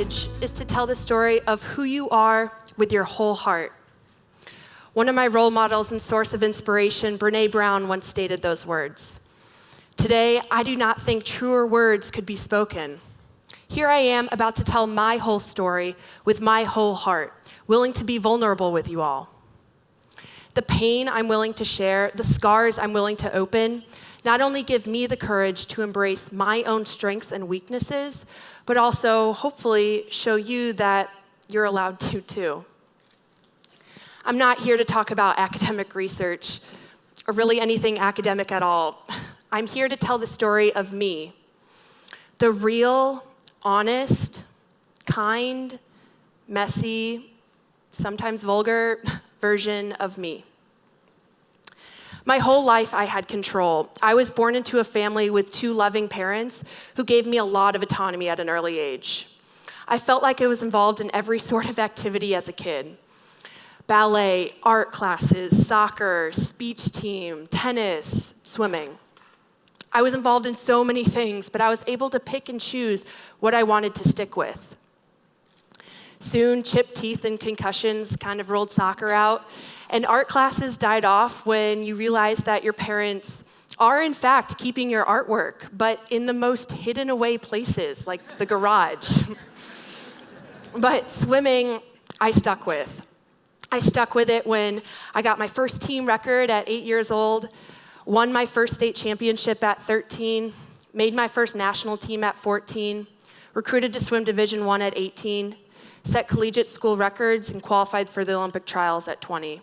courage is to tell the story of who you are with your whole heart. One of my role models and source of inspiration, Brené Brown, once stated those words. Today, I do not think truer words could be spoken. Here I am about to tell my whole story with my whole heart, willing to be vulnerable with you all. The pain I'm willing to share, the scars I'm willing to open, not only give me the courage to embrace my own strengths and weaknesses, but also hopefully show you that you're allowed to too. I'm not here to talk about academic research or really anything academic at all. I'm here to tell the story of me, the real, honest, kind, messy, sometimes vulgar version of me. My whole life I had control. I was born into a family with two loving parents who gave me a lot of autonomy at an early age. I felt like I was involved in every sort of activity as a kid. Ballet, art classes, soccer, speech team, tennis, swimming. I was involved in so many things, but I was able to pick and choose what I wanted to stick with. Soon, chipped teeth and concussions kind of ruled soccer out, and art classes died off when you realized that your parents are in fact keeping your artwork, but in the most hidden away places, like the garage. But swimming, I stuck with. I stuck with it when I got my first team record at 8 years old, won my first state championship at 13, made my first national team at 14, recruited to swim Division I at 18, set collegiate school records, and qualified for the Olympic trials at 20.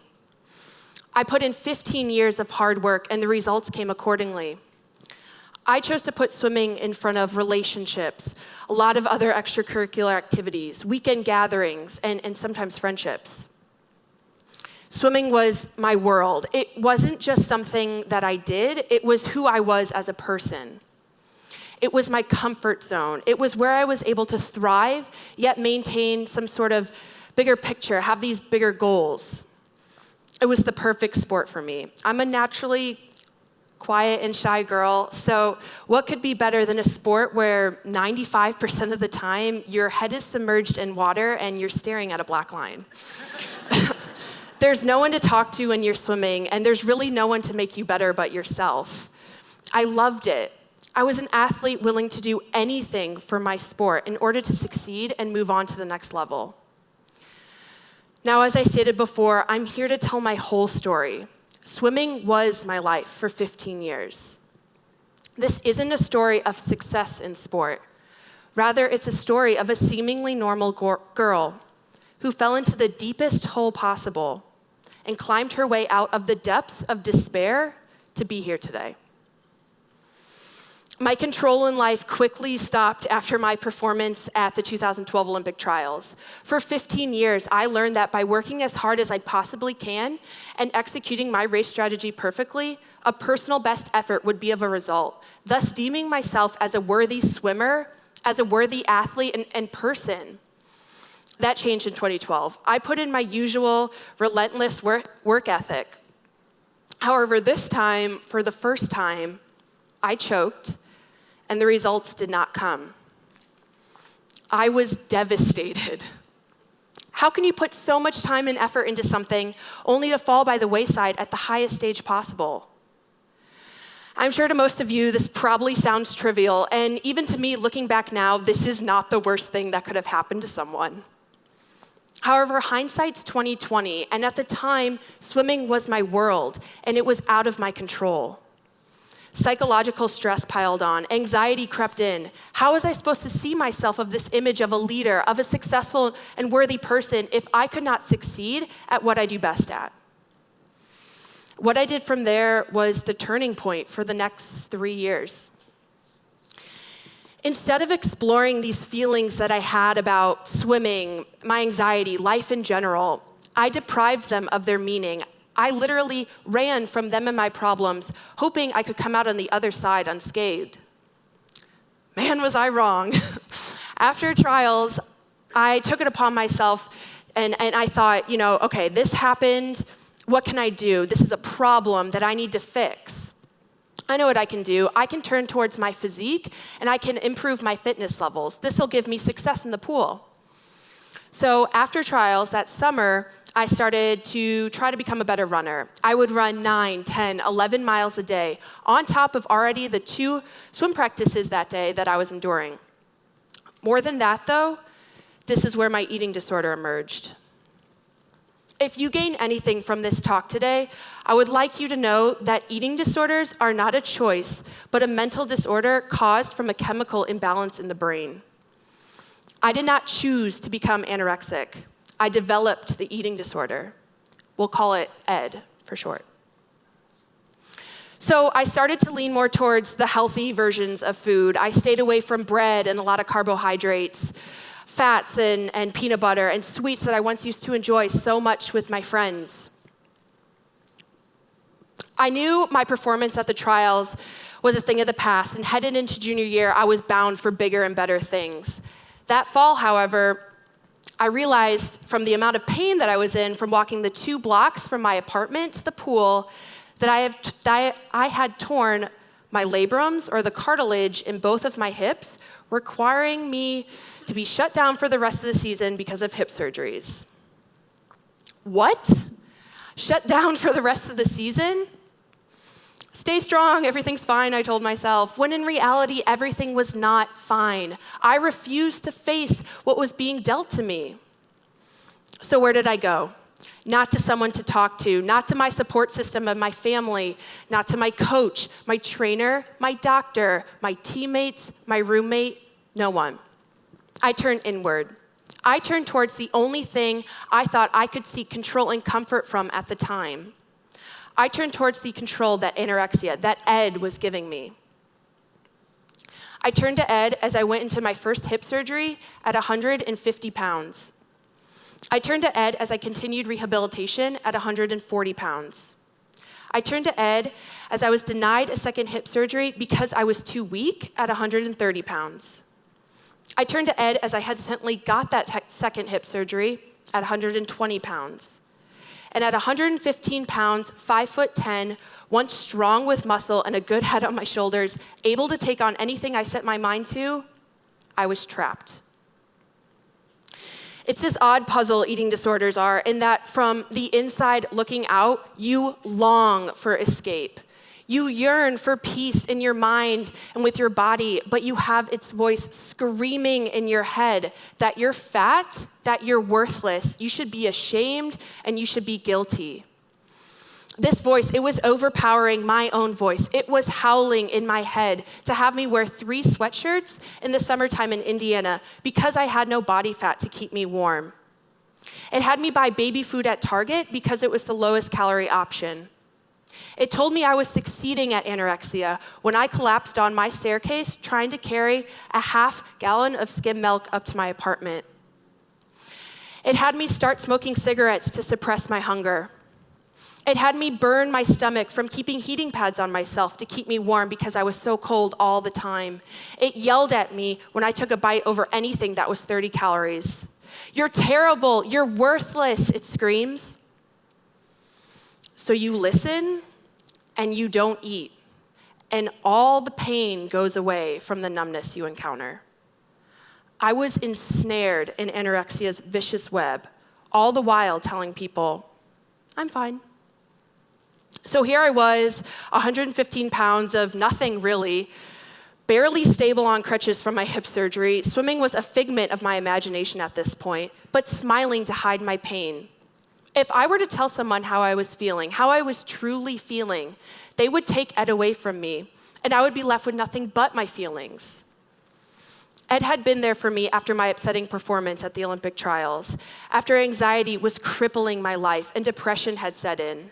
I put in 15 years of hard work, and the results came accordingly. I chose to put swimming in front of relationships, a lot of other extracurricular activities, weekend gatherings, and sometimes friendships. Swimming was my world. It wasn't just something that I did, it was who I was as a person. It was my comfort zone. It was where I was able to thrive, yet maintain some sort of bigger picture, have these bigger goals. It was the perfect sport for me. I'm a naturally quiet and shy girl, so what could be better than a sport where 95% of the time your head is submerged in water and you're staring at a black line? There's no one to talk to when you're swimming, and there's really no one to make you better but yourself. I loved it. I was an athlete willing to do anything for my sport in order to succeed and move on to the next level. Now, as I stated before, I'm here to tell my whole story. Swimming was my life for 15 years. This isn't a story of success in sport. Rather, it's a story of a seemingly normal girl who fell into the deepest hole possible and climbed her way out of the depths of despair to be here today. My control in life quickly stopped after my performance at the 2012 Olympic trials. For 15 years, I learned that by working as hard as I possibly can and executing my race strategy perfectly, a personal best effort would be of a result, thus deeming myself as a worthy swimmer, as a worthy athlete and person. That changed in 2012. I put in my usual relentless work ethic. However, this time, for the first time, I choked, and the results did not come. I was devastated. How can you put so much time and effort into something only to fall by the wayside at the highest stage possible? I'm sure to most of you, this probably sounds trivial, and even to me, looking back now, this is not the worst thing that could have happened to someone. However, hindsight's 20/20, and at the time, swimming was my world, and it was out of my control. Psychological stress piled on, anxiety crept in. How was I supposed to see myself of this image of a leader, of a successful and worthy person, if I could not succeed at what I do best at? What I did from there was the turning point for the next 3 years. Instead of exploring these feelings that I had about swimming, my anxiety, life in general, I deprived them of their meaning. I literally ran from them and my problems, hoping I could come out on the other side unscathed. Man, was I wrong. After trials, I took it upon myself and I thought, okay, this happened. What can I do? This is a problem that I need to fix. I know what I can do. I can turn towards my physique and I can improve my fitness levels. This will give me success in the pool. So after trials that summer, I started to try to become a better runner. I would run 9, 10, 11 miles a day, on top of already the 2 swim practices that day that I was enduring. More than that, though, this is where my eating disorder emerged. If you gain anything from this talk today, I would like you to know that eating disorders are not a choice, but a mental disorder caused from a chemical imbalance in the brain. I did not choose to become anorexic. I developed the eating disorder. We'll call it ED for short. So I started to lean more towards the healthy versions of food. I stayed away from bread and a lot of carbohydrates, fats and peanut butter and sweets that I once used to enjoy so much with my friends. I knew my performance at the trials was a thing of the past, and headed into junior year, I was bound for bigger and better things. That fall, however, I realized from the amount of pain that I was in from walking the 2 blocks from my apartment to the pool that I had torn my labrums, or the cartilage in both of my hips, requiring me to be shut down for the rest of the season because of hip surgeries. What? Shut down for the rest of the season? Stay strong, everything's fine, I told myself, when in reality, everything was not fine. I refused to face what was being dealt to me. So where did I go? Not to someone to talk to, not to my support system of my family, not to my coach, my trainer, my doctor, my teammates, my roommate, no one. I turned inward. I turned towards the only thing I thought I could seek control and comfort from at the time. I turned towards the control that anorexia, that ED was giving me. I turned to ED as I went into my first hip surgery at 150 pounds. I turned to ED as I continued rehabilitation at 140 pounds. I turned to ED as I was denied a second hip surgery because I was too weak at 130 pounds. I turned to ED as I hesitantly got that second hip surgery at 120 pounds. And at 115 pounds, 5'10", once strong with muscle and a good head on my shoulders, able to take on anything I set my mind to, I was trapped. It's this odd puzzle eating disorders are, in that from the inside looking out, you long for escape. You yearn for peace in your mind and with your body, but you have its voice screaming in your head that you're fat, that you're worthless, you should be ashamed, and you should be guilty. This voice, it was overpowering my own voice. It was howling in my head to have me wear 3 sweatshirts in the summertime in Indiana because I had no body fat to keep me warm. It had me buy baby food at Target because it was the lowest calorie option. It told me I was succeeding at anorexia when I collapsed on my staircase trying to carry a half gallon of skim milk up to my apartment. It had me start smoking cigarettes to suppress my hunger. It had me burn my stomach from keeping heating pads on myself to keep me warm because I was so cold all the time. It yelled at me when I took a bite over anything that was 30 calories. You're terrible, you're worthless, it screams. So you listen and you don't eat, and all the pain goes away from the numbness you encounter. I was ensnared in anorexia's vicious web, all the while telling people, I'm fine. So here I was, 115 pounds of nothing really, barely stable on crutches from my hip surgery. Swimming was a figment of my imagination at this point, but smiling to hide my pain. If I were to tell someone how I was feeling, how I was truly feeling, they would take Ed away from me, and I would be left with nothing but my feelings. Ed had been there for me after my upsetting performance at the Olympic trials, after anxiety was crippling my life and depression had set in.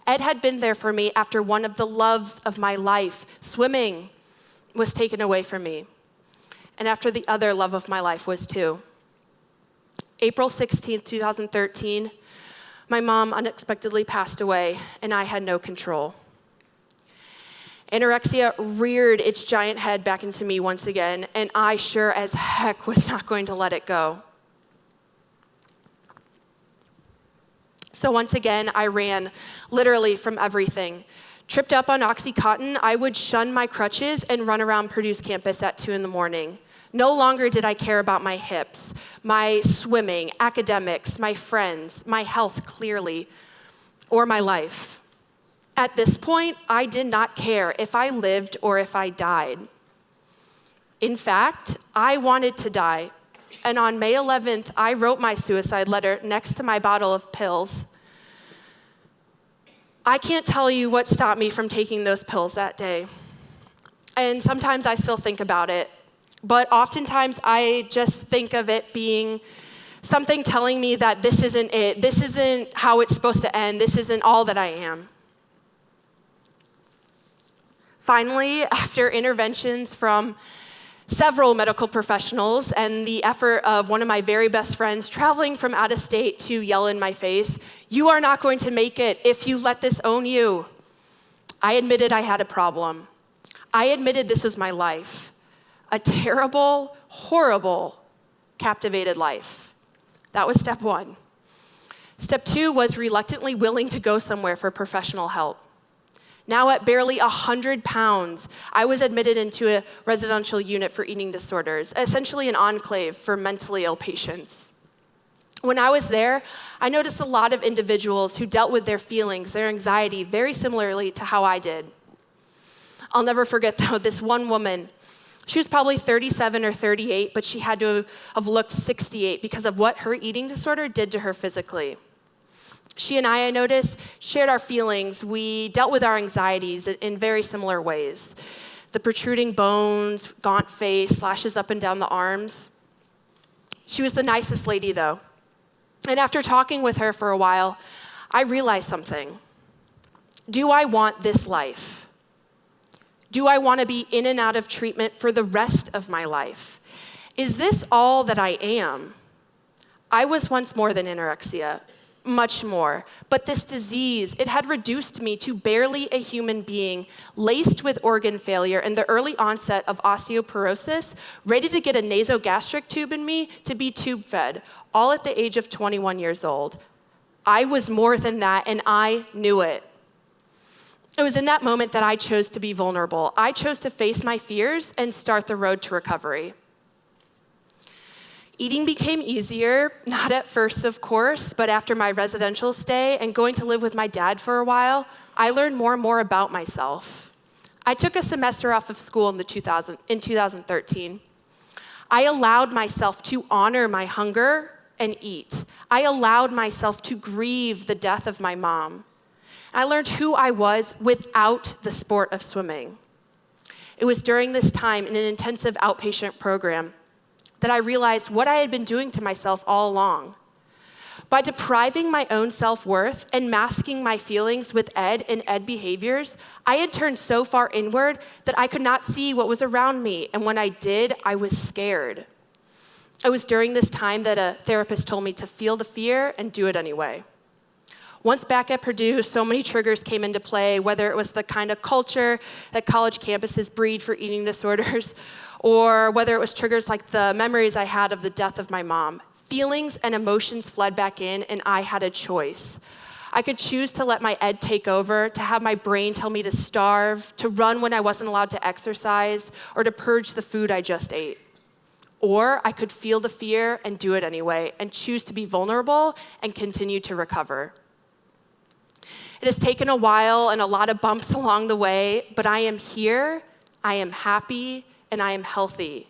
Ed had been there for me after one of the loves of my life, swimming, was taken away from me, and after the other love of my life was too. April 16th, 2013, my mom unexpectedly passed away, and I had no control. Anorexia reared its giant head back into me once again, and I sure as heck was not going to let it go. So once again, I ran literally from everything. Tripped up on Oxycontin, I would shun my crutches and run around Purdue's campus at 2 a.m. No longer did I care about my hips, my swimming, academics, my friends, my health clearly, or my life. At this point, I did not care if I lived or if I died. In fact, I wanted to die. And on May 11th, I wrote my suicide letter next to my bottle of pills. I can't tell you what stopped me from taking those pills that day. And sometimes I still think about it. But oftentimes I just think of it being something telling me that this isn't it. This isn't how it's supposed to end. This isn't all that I am. Finally, after interventions from several medical professionals and the effort of one of my very best friends traveling from out of state to yell in my face, "You are not going to make it if you let this own you," I admitted I had a problem. I admitted this was my life. A terrible, horrible, captivated life. That was step one. Step two was reluctantly willing to go somewhere for professional help. Now at barely 100 pounds, I was admitted into a residential unit for eating disorders, essentially an enclave for mentally ill patients. When I was there, I noticed a lot of individuals who dealt with their feelings, their anxiety, very similarly to how I did. I'll never forget, though, this one woman. She was probably 37 or 38, but she had to have looked 68 because of what her eating disorder did to her physically. She and I noticed, shared our feelings. We dealt with our anxieties in very similar ways. The protruding bones, gaunt face, slashes up and down the arms. She was the nicest lady, though. And after talking with her for a while, I realized something. Do I want this life? Do I want to be in and out of treatment for the rest of my life? Is this all that I am? I was once more than anorexia, much more. But this disease, it had reduced me to barely a human being, laced with organ failure and the early onset of osteoporosis, ready to get a nasogastric tube in me to be tube fed, all at the age of 21 years old. I was more than that, and I knew it. It was in that moment that I chose to be vulnerable. I chose to face my fears and start the road to recovery. Eating became easier, not at first, of course, but after my residential stay and going to live with my dad for a while, I learned more and more about myself. I took a semester off of school in 2013. I allowed myself to honor my hunger and eat. I allowed myself to grieve the death of my mom. I learned who I was without the sport of swimming. It was during this time in an intensive outpatient program that I realized what I had been doing to myself all along. By depriving my own self-worth and masking my feelings with Ed and Ed behaviors, I had turned so far inward that I could not see what was around me, and when I did, I was scared. It was during this time that a therapist told me to feel the fear and do it anyway. Once back at Purdue, so many triggers came into play, whether it was the kind of culture that college campuses breed for eating disorders, or whether it was triggers like the memories I had of the death of my mom. Feelings and emotions fled back in, and I had a choice. I could choose to let my Ed take over, to have my brain tell me to starve, to run when I wasn't allowed to exercise, or to purge the food I just ate. Or I could feel the fear and do it anyway, and choose to be vulnerable and continue to recover. It has taken a while and a lot of bumps along the way, but I am here, I am happy, and I am healthy.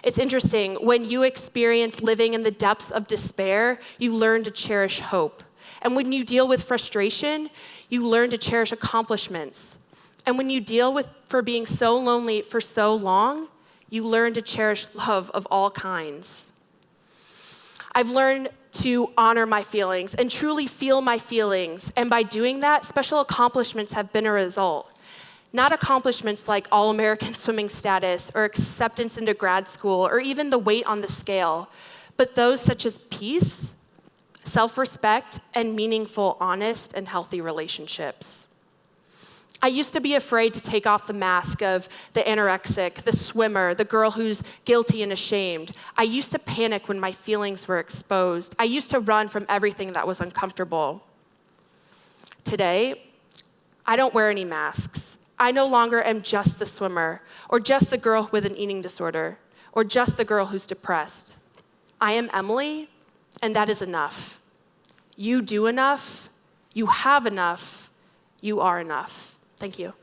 It's interesting, when you experience living in the depths of despair, you learn to cherish hope. And when you deal with frustration, you learn to cherish accomplishments. And when you deal with being so lonely for so long, you learn to cherish love of all kinds. I've learned to honor my feelings and truly feel my feelings. And by doing that, special accomplishments have been a result. Not accomplishments like all-American swimming status or acceptance into grad school or even the weight on the scale, but those such as peace, self-respect, and meaningful, honest, and healthy relationships. I used to be afraid to take off the mask of the anorexic, the swimmer, the girl who's guilty and ashamed. I used to panic when my feelings were exposed. I used to run from everything that was uncomfortable. Today, I don't wear any masks. I no longer am just the swimmer or just the girl with an eating disorder. or just the girl who's depressed. I am Emily, and that is enough. You do enough, you have enough, you are enough. Thank you.